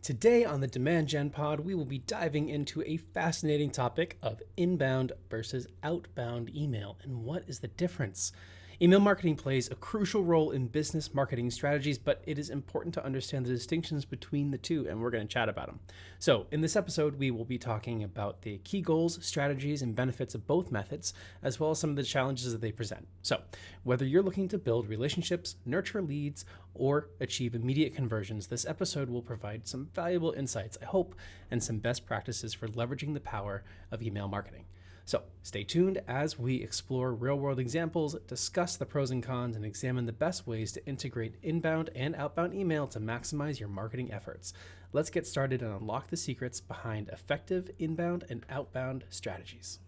Today on the Demand Gen Pod, we will be diving into a fascinating topic of inbound versus outbound email and what is the difference. Email marketing plays a crucial role in business marketing strategies, but it is important to understand the distinctions between the two, and we're going to chat about them. So, in this episode, we will be talking about the key goals, strategies, and benefits of both methods, as well as some of the challenges that they present. So, whether you're looking to build relationships, nurture leads, or achieve immediate conversions, this episode will provide some valuable insights, I hope, and some best practices for leveraging the power of email marketing. So stay tuned as we explore real-world examples, discuss the pros and cons, and examine the best ways to integrate inbound and outbound email to maximize your marketing efforts. Let's get started and unlock the secrets behind effective inbound and outbound strategies.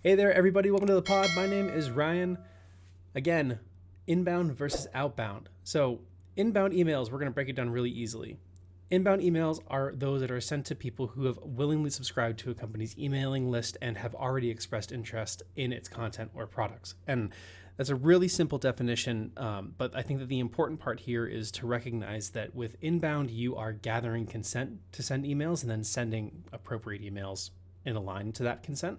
Hey there, everybody. Welcome to the pod. My name is Ryan. Again, inbound versus outbound. So inbound emails, we're going to break it down really easily. Inbound emails are those that are sent to people who have willingly subscribed to a company's emailing list and have already expressed interest in its content or products. And that's a really simple definition, but I think that the important part here is to recognize that with inbound, you are gathering consent to send emails and then sending appropriate emails in line to that consent.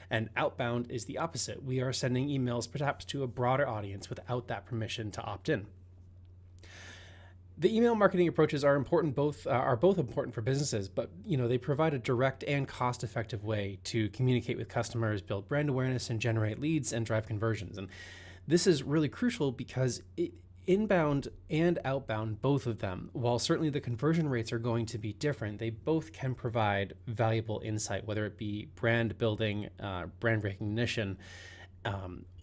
And outbound is the opposite. We are sending emails perhaps to a broader audience without that permission to opt in. The email marketing approaches are both important for businesses, but they provide a direct and cost-effective way to communicate with customers, build brand awareness, and generate leads and drive conversions. And this is really crucial because inbound and outbound, both of them, while certainly the conversion rates are going to be different, they both can provide valuable insight, whether it be brand building, brand recognition,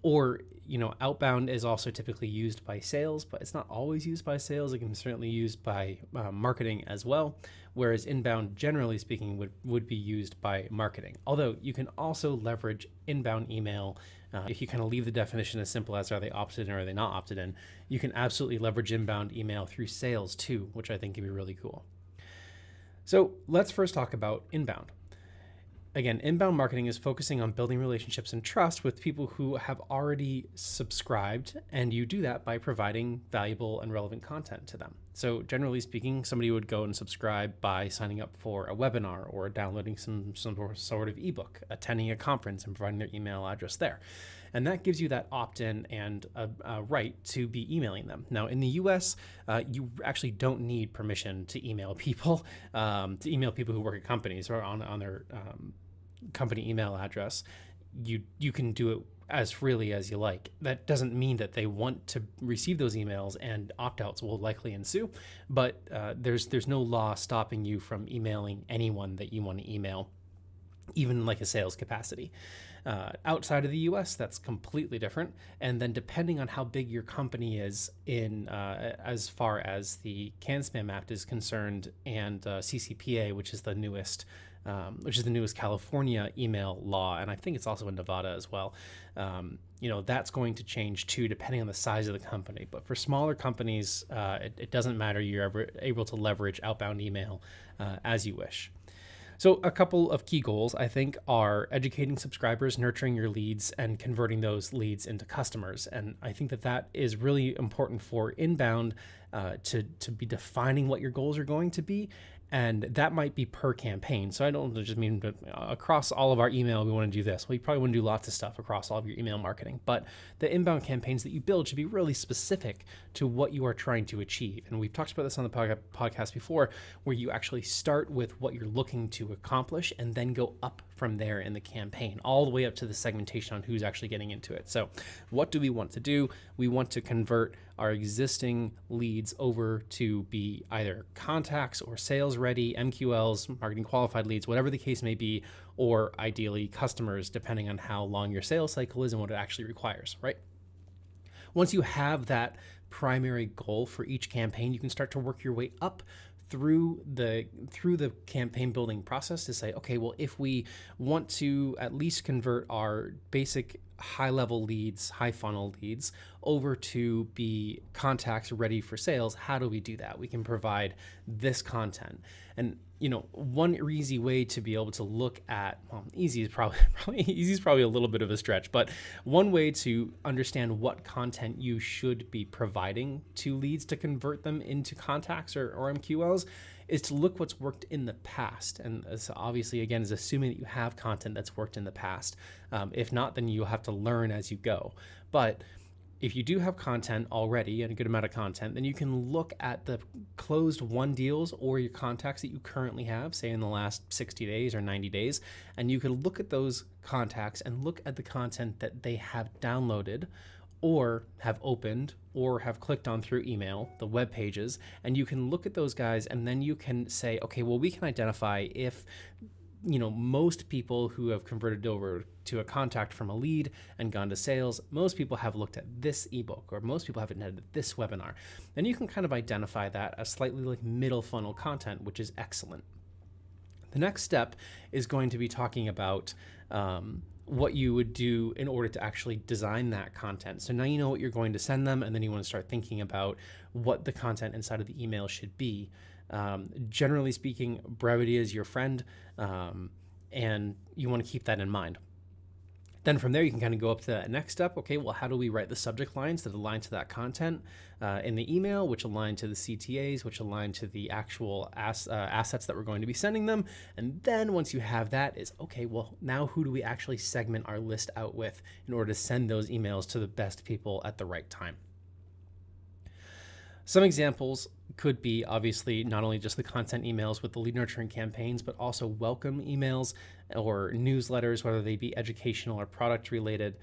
or outbound is also typically used by sales, but it's not always used by sales. It can certainly be used by marketing as well, whereas inbound, generally speaking, would be used by marketing. Although you can also leverage inbound email. If you kind of leave the definition as simple as are they opted in or are they not opted in, you can absolutely leverage inbound email through sales too, which I think can be really cool. So let's first talk about inbound. Again, inbound marketing is focusing on building relationships and trust with people who have already subscribed, and you do that by providing valuable and relevant content to them. So generally speaking, somebody would go and subscribe by signing up for a webinar or downloading some sort of ebook, attending a conference and providing their email address there. And that gives you that opt-in and a right to be emailing them. Now, in the US, you actually don't need permission to email people, who work at companies or on their company email address. You can do it as freely as you like. That doesn't mean that they want to receive those emails, and opt-outs will likely ensue, but there's no law stopping you from emailing anyone that you want to email, even like a sales capacity. Outside of the US, that's completely different. And then depending on how big your company is in as far as the CAN-SPAM Act is concerned, and CCPA, which is the newest California email law, and I think it's also in Nevada as well. That's going to change too, depending on the size of the company. But for smaller companies, it doesn't matter. You're ever able to leverage outbound email as you wish. So a couple of key goals, I think, are educating subscribers, nurturing your leads, and converting those leads into customers. And I think that is really important for inbound to be defining what your goals are going to be. And that might be per campaign. So I don't just mean that across all of our email, we want to do this. Well, you probably want to do lots of stuff across all of your email marketing, but the inbound campaigns that you build should be really specific to what you are trying to achieve. And we've talked about this on the podcast before, where you actually start with what you're looking to accomplish and then go up from there in the campaign, all the way up to the segmentation on who's actually getting into it. So what do we want to do? We want to convert our existing leads over to be either contacts or sales ready, MQLs, marketing qualified leads, whatever the case may be, or ideally customers, depending on how long your sales cycle is and what it actually requires, right? Once you have that primary goal for each campaign, you can start to work your way up through the campaign building process to say, okay, well, if we want to at least convert our basic high level leads, high funnel leads over to be contacts ready for sales. How do we do that? We can provide this content. And one easy way to be able to look at, easy is probably a little bit of a stretch, but one way to understand what content you should be providing to leads to convert them into contacts or MQLs is to look what's worked in the past. And so obviously, again, is assuming that you have content that's worked in the past. If not, then you'll have to learn as you go. But if you do have content already and a good amount of content, then you can look at the closed won deals or your contacts that you currently have, say in the last 60 days or 90 days, and you can look at those contacts and look at the content that they have downloaded or have opened or have clicked on through email, the web pages, and you can look at those guys and then you can say, okay, well, we can identify if most people who have converted over to a contact from a lead and gone to sales, most people have looked at this ebook or most people have attended this webinar. And you can kind of identify that as slightly like middle funnel content, which is excellent. The next step is going to be talking about what you would do in order to actually design that content. So now you know what you're going to send them, and then you want to start thinking about what the content inside of the email should be. Generally speaking, brevity is your friend, and you want to keep that in mind. Then from there, you can kind of go up to the next step. Okay, well, how do we write the subject lines that align to that content in the email, which align to the CTAs, which align to the actual assets that we're going to be sending them? And then once you have that is, okay, well, now who do we actually segment our list out with in order to send those emails to the best people at the right time? Some examples could be obviously not only just the content emails with the lead nurturing campaigns, but also welcome emails or newsletters, whether they be educational or product related.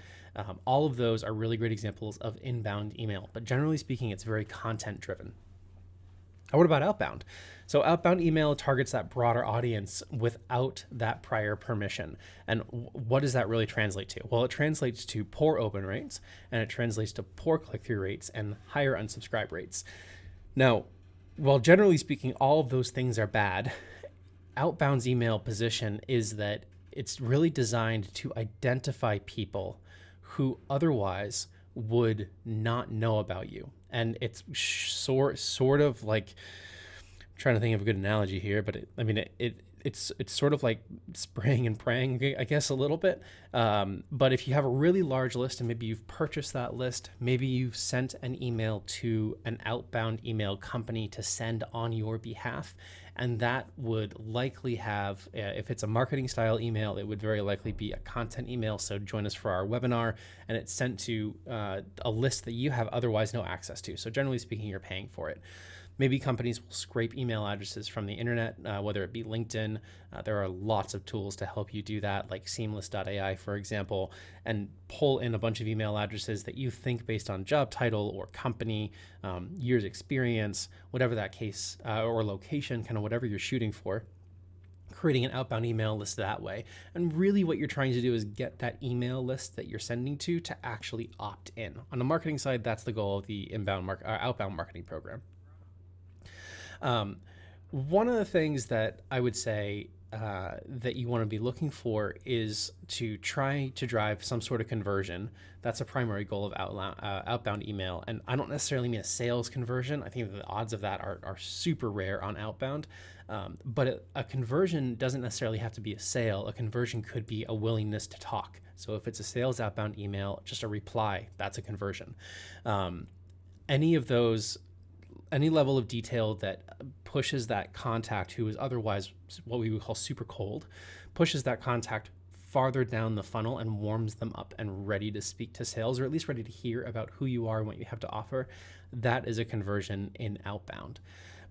All of those are really great examples of inbound email, but generally speaking, it's very content driven. What about outbound? So outbound email targets that broader audience without that prior permission. And what does that really translate to? Well, it translates to poor open rates, and it translates to poor click-through rates and higher unsubscribe rates. Now, while generally speaking, all of those things are bad, outbound's email position is that it's really designed to identify people who otherwise would not know about you. And it's sort of like, I'm trying to think of a good analogy here, but it's sort of like spraying and praying, I guess, a little bit. But if you have a really large list and maybe you've purchased that list, maybe you've sent an email to an outbound email company to send on your behalf, and that would likely have, if it's a marketing style email, it would very likely be a content email. So join us for our webinar, and it's sent to a list that you have otherwise no access to. So generally speaking, you're paying for it. Maybe companies will scrape email addresses from the internet, whether it be LinkedIn. There are lots of tools to help you do that, like seamless.ai, for example, and pull in a bunch of email addresses that you think based on job title or company, years experience, whatever that case, or location, kind of whatever you're shooting for, creating an outbound email list that way. And really what you're trying to do is get that email list that you're sending to actually opt in. On the marketing side, that's the goal of the outbound marketing program. One of the things that I would say that you want to be looking for is to try to drive some sort of conversion. That's a primary goal of outbound email. And I don't necessarily mean a sales conversion. I think the odds of that are super rare on outbound. But a conversion doesn't necessarily have to be a sale. A conversion could be a willingness to talk. So if it's a sales outbound email, just a reply, that's a conversion. Any level of detail that pushes that contact who is otherwise what we would call super cold, pushes that contact farther down the funnel and warms them up and ready to speak to sales, or at least ready to hear about who you are and what you have to offer, that is a conversion in outbound.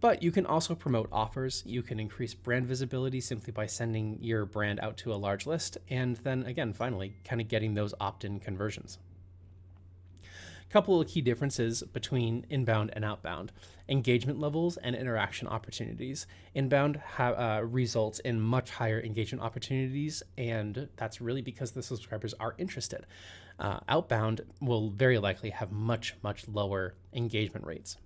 But you can also promote offers. You can increase brand visibility simply by sending your brand out to a large list. And then again, finally, kind of getting those opt-in conversions. Couple of key differences between inbound and outbound: engagement levels and interaction opportunities. Inbound results in much higher engagement opportunities, and that's really because the subscribers are interested. Outbound will very likely have much, much lower engagement rates.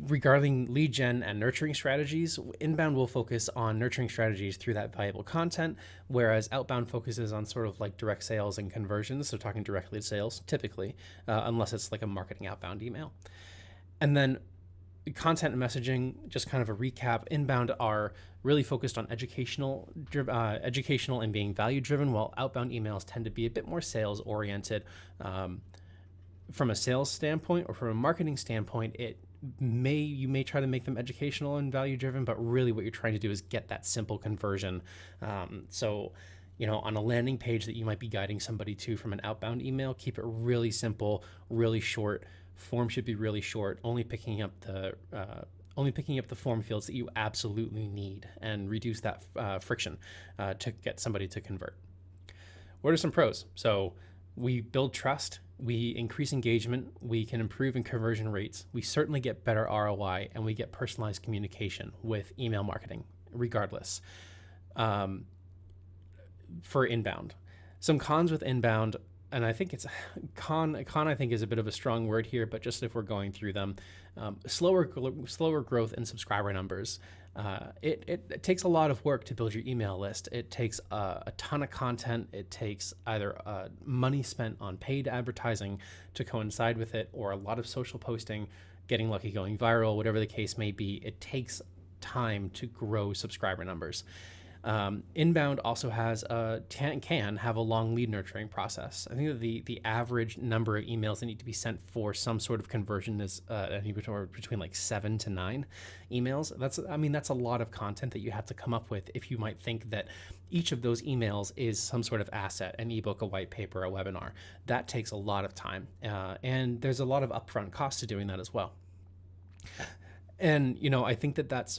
regarding lead gen and nurturing strategies, inbound will focus on nurturing strategies through that valuable content, whereas outbound focuses on sort of like direct sales and conversions. So talking directly to sales, typically, unless it's like a marketing outbound email. And then content and messaging, just kind of a recap. Inbound are really focused on educational and being value driven, while outbound emails tend to be a bit more sales oriented. From a sales standpoint or from a marketing standpoint, you may try to make them educational and value driven, but really what you're trying to do is get that simple conversion. So on a landing page that you might be guiding somebody to from an outbound email, keep it really simple, really short. Form should be really short, only picking up the form fields that you absolutely need, and reduce that friction to get somebody to convert. What are some pros? So we build trust, we increase engagement, we can improve in conversion rates, we certainly get better ROI, and we get personalized communication with email marketing, regardless. For inbound, some cons with inbound, and I think it's con I think is a bit of a strong word here, but just if we're going through them, slower growth in subscriber numbers. It takes a lot of work to build your email list. It takes a ton of content. It takes either money spent on paid advertising to coincide with it, or a lot of social posting, getting lucky, going viral, whatever the case may be. It takes time to grow subscriber numbers. Inbound also has can have a long lead nurturing process. I think that the average number of emails that need to be sent for some sort of conversion is between like 7 to 9 emails. That's a lot of content that you have to come up with if you might think that each of those emails is some sort of asset, an ebook, a white paper, a webinar. That takes a lot of time, and there's a lot of upfront cost to doing that as well. And I think that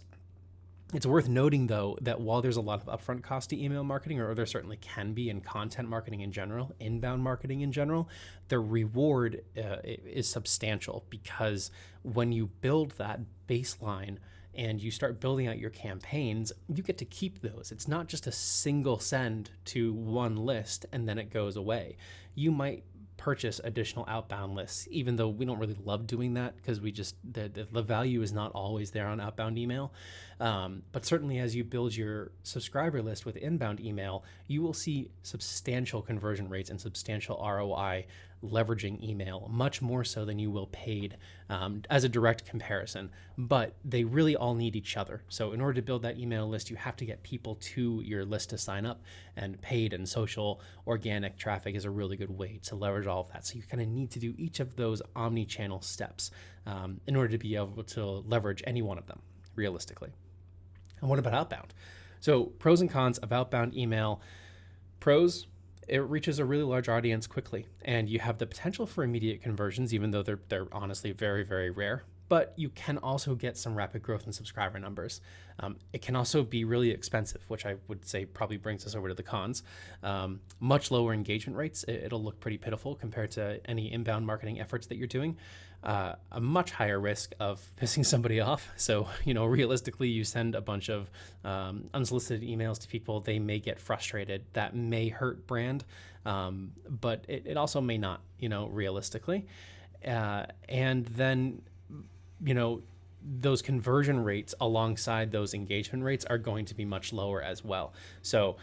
it's worth noting, though, that while there's a lot of upfront cost to email marketing, or there certainly can be in content marketing in general, inbound marketing in general, the reward is substantial, because when you build that baseline and you start building out your campaigns, you get to keep those. It's not just a single send to one list and then it goes away. You might purchase additional outbound lists, even though we don't really love doing that, because the value is not always there on outbound email. But certainly as you build your subscriber list with inbound email, you will see substantial conversion rates and substantial ROI leveraging email, much more so than you will paid, as a direct comparison. But they really all need each other. So in order to build that email list, you have to get people to your list to sign up, and paid and social organic traffic is a really good way to leverage all of that. So you kind of need to do each of those omni-channel steps in order to be able to leverage any one of them realistically. And what about outbound? So pros and cons of outbound email. Pros: it reaches a really large audience quickly, and you have the potential for immediate conversions, even though they're honestly very, very rare. But you can also get some rapid growth in subscriber numbers. It can also be really expensive, which I would say probably brings us over to the cons. Much lower engagement rates. It'll look pretty pitiful compared to any inbound marketing efforts that you're doing. A much higher risk of pissing somebody off. So, realistically, you send a bunch of unsolicited emails to people, they may get frustrated. That may hurt brand, but it also may not, realistically. And then, those conversion rates alongside those engagement rates are going to be much lower as well. So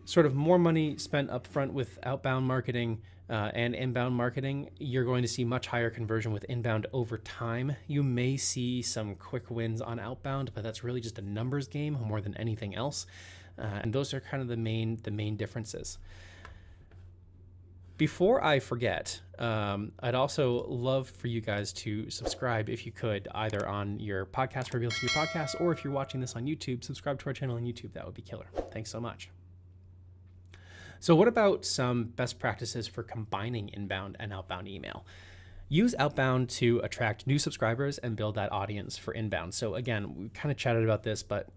sort of more money spent upfront with outbound marketing and inbound marketing, you're going to see much higher conversion with inbound over time. You may see some quick wins on outbound, but that's really just a numbers game more than anything else. And those are kind of the main differences. Before I forget, I'd also love for you guys to subscribe, if you could, either on your podcast, wherever you listen to your podcast, or if you're watching this on YouTube, subscribe to our channel on YouTube. That would be killer. Thanks so much. So what about some best practices for combining inbound and outbound email? Use outbound to attract new subscribers and build that audience for inbound. So again, we kind of chatted about this, but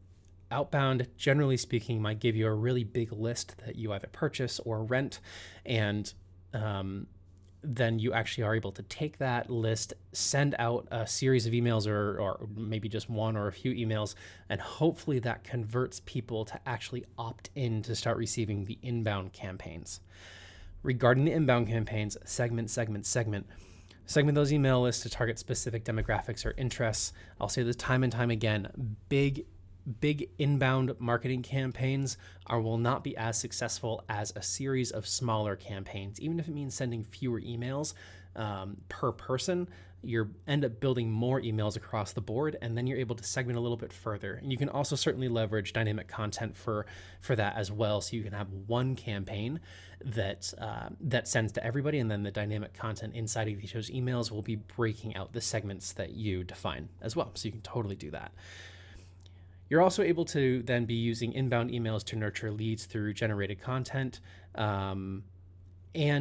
outbound, generally speaking, might give you a really big list that you either purchase or rent, and then you actually are able to take that list, send out a series of emails, or maybe just one or a few emails, and hopefully that converts people to actually opt in to start receiving the inbound campaigns. Regarding the inbound campaigns, segment. Segment those email lists to target specific demographics or interests. I'll say this time and time again, big inbound marketing campaigns will not be as successful as a series of smaller campaigns. Even if it means sending fewer emails per person, you end up building more emails across the board, and then you're able to segment a little bit further. And you can also certainly leverage dynamic content for that as well. So you can have one campaign that sends to everybody, and then the dynamic content inside of those emails will be breaking out the segments that you define as well. So you can totally do that. You're also able to then be using inbound emails to nurture leads through generated content. And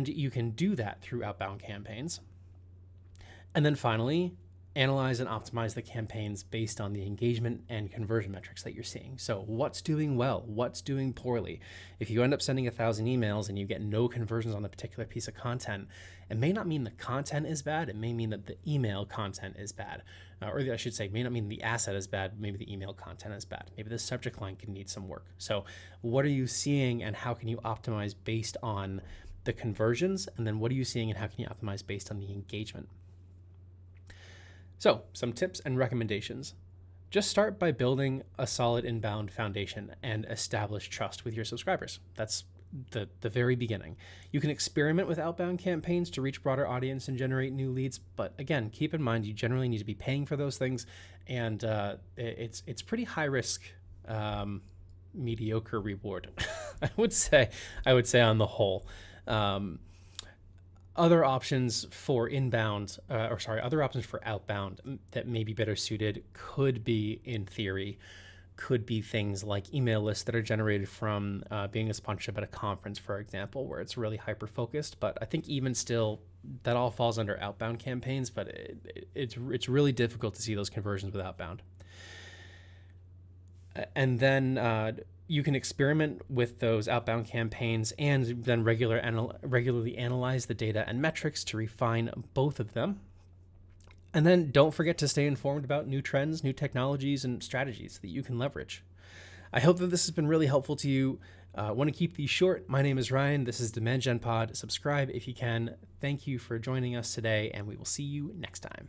you can do that through outbound campaigns. And then finally, analyze and optimize the campaigns based on the engagement and conversion metrics that you're seeing. So what's doing well? What's doing poorly? If you end up sending 1,000 emails and you get no conversions on a particular piece of content, it may not mean the content is bad. It may mean that the email content is bad. Or I should say, it may not mean the asset is bad. Maybe the email content is bad. Maybe the subject line can need some work. So what are you seeing, and how can you optimize based on the conversions? And then what are you seeing, and how can you optimize based on the engagement? So some tips and recommendations. Just start by building a solid inbound foundation and establish trust with your subscribers. That's the very beginning. You can experiment with outbound campaigns to reach broader audience and generate new leads. But again, keep in mind, you generally need to be paying for those things. And it's pretty high risk, mediocre reward, I would say on the whole. Other options for other options for outbound that may be better suited could be, in theory, things like email lists that are generated from being a sponsorship at a conference, for example, where it's really hyper-focused. But I think even still, that all falls under outbound campaigns, but it's really difficult to see those conversions with outbound. And then you can experiment with those outbound campaigns and then regularly analyze the data and metrics to refine both of them. And then don't forget to stay informed about new trends, new technologies, and strategies that you can leverage. I hope that this has been really helpful to you. I want to keep these short. My name is Ryan. This is Demand Gen Pod. Subscribe if you can. Thank you for joining us today, and we will see you next time.